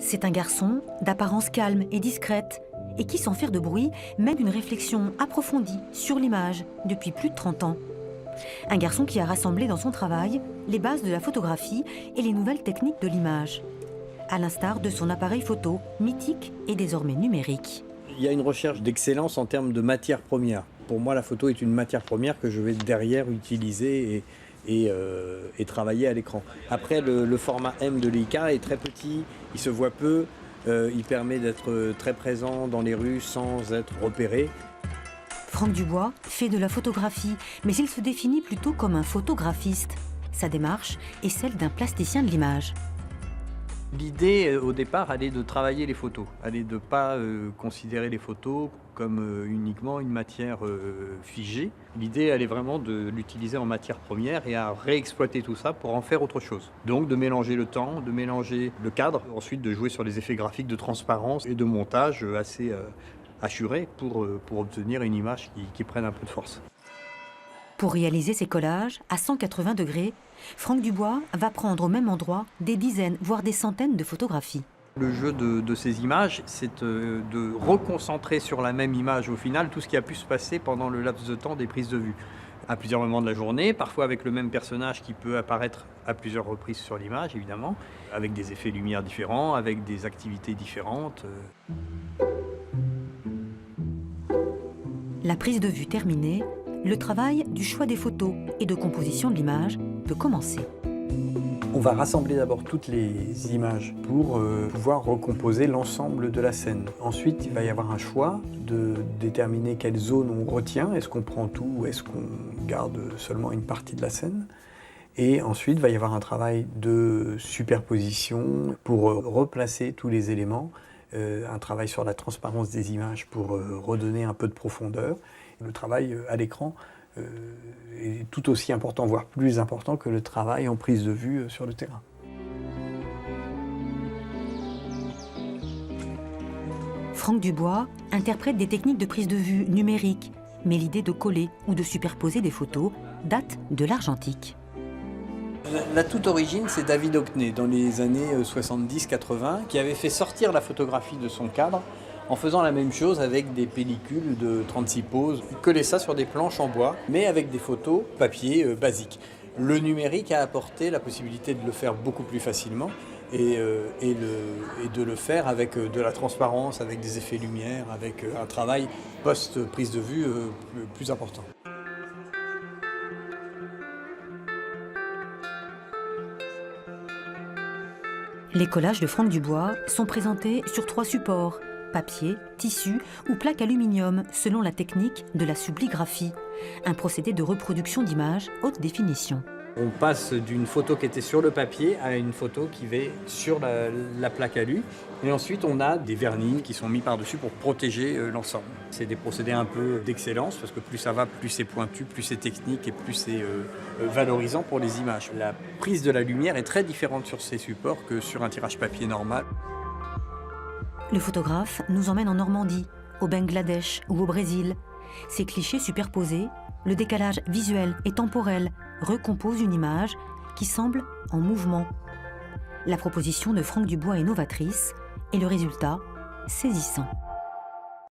C'est un garçon d'apparence calme et discrète et qui, sans faire de bruit, mène une réflexion approfondie sur l'image depuis plus de 30 ans. Un garçon qui a rassemblé dans son travail les bases de la photographie et les nouvelles techniques de l'image, à l'instar de son appareil photo, mythique et désormais numérique. Il y a une recherche d'excellence en termes de matière première. Pour moi, la photo est une matière première que je vais derrière utiliser et travailler à l'écran. Après, le format M de Leica est très petit, il se voit peu, il permet d'être très présent dans les rues sans être repéré. Franck Dubois fait de la photographie, mais il se définit plutôt comme un photographiste. Sa démarche est celle d'un plasticien de l'image. L'idée au départ, elle est de travailler les photos, elle est de ne pas considérer les photos comme uniquement une matière figée. L'idée, elle est vraiment de l'utiliser en matière première et à réexploiter tout ça pour en faire autre chose. Donc de mélanger le temps, de mélanger le cadre, ensuite de jouer sur les effets graphiques de transparence et de montage assez assurés pour obtenir une image qui prenne un peu de force. Pour réaliser ces collages à 180 degrés, Franck Dubois va prendre au même endroit des dizaines, voire des centaines de photographies. Le jeu de ces images, c'est de reconcentrer sur la même image au final tout ce qui a pu se passer pendant le laps de temps des prises de vue. À plusieurs moments de la journée, parfois avec le même personnage qui peut apparaître à plusieurs reprises sur l'image, évidemment, avec des effets lumière différents, avec des activités différentes. La prise de vue terminée, le travail du choix des photos et de composition de l'image peut commencer. On va rassembler d'abord toutes les images pour pouvoir recomposer l'ensemble de la scène. Ensuite, il va y avoir un choix de déterminer quelle zone on retient. Est-ce qu'on prend tout ou est-ce qu'on garde seulement une partie de la scène? Et ensuite, il va y avoir un travail de superposition pour replacer tous les éléments, un travail sur la transparence des images pour redonner un peu de profondeur. Le travail à l'écran est tout aussi important, voire plus important que le travail en prise de vue sur le terrain. Franck Dubois interprète des techniques de prise de vue numérique, mais l'idée de coller ou de superposer des photos date de l'argentique. La toute origine, c'est David Hockney, dans les années 70-80, qui avait fait sortir la photographie de son cadre en faisant la même chose avec des pellicules de 36 poses. Il collait ça sur des planches en bois, mais avec des photos papier basiques. Le numérique a apporté la possibilité de le faire beaucoup plus facilement et de le faire avec de la transparence, avec des effets lumière, avec un travail post-prise de vue plus important. Les collages de Franck Dubois sont présentés sur 3 supports: papier, tissu ou plaque aluminium, selon la technique de la subligraphie, un procédé de reproduction d'images haute définition. On passe d'une photo qui était sur le papier à une photo qui va sur la plaque alu. Et ensuite, on a des vernis qui sont mis par-dessus pour protéger l'ensemble. C'est des procédés un peu d'excellence, parce que plus ça va, plus c'est pointu, plus c'est technique et plus c'est valorisant pour les images. La prise de la lumière est très différente sur ces supports que sur un tirage papier normal. Le photographe nous emmène en Normandie, au Bangladesh ou au Brésil. Ces clichés superposés, le décalage visuel et temporel recomposent une image qui semble en mouvement. La proposition de Franck Dubois est novatrice et le résultat saisissant.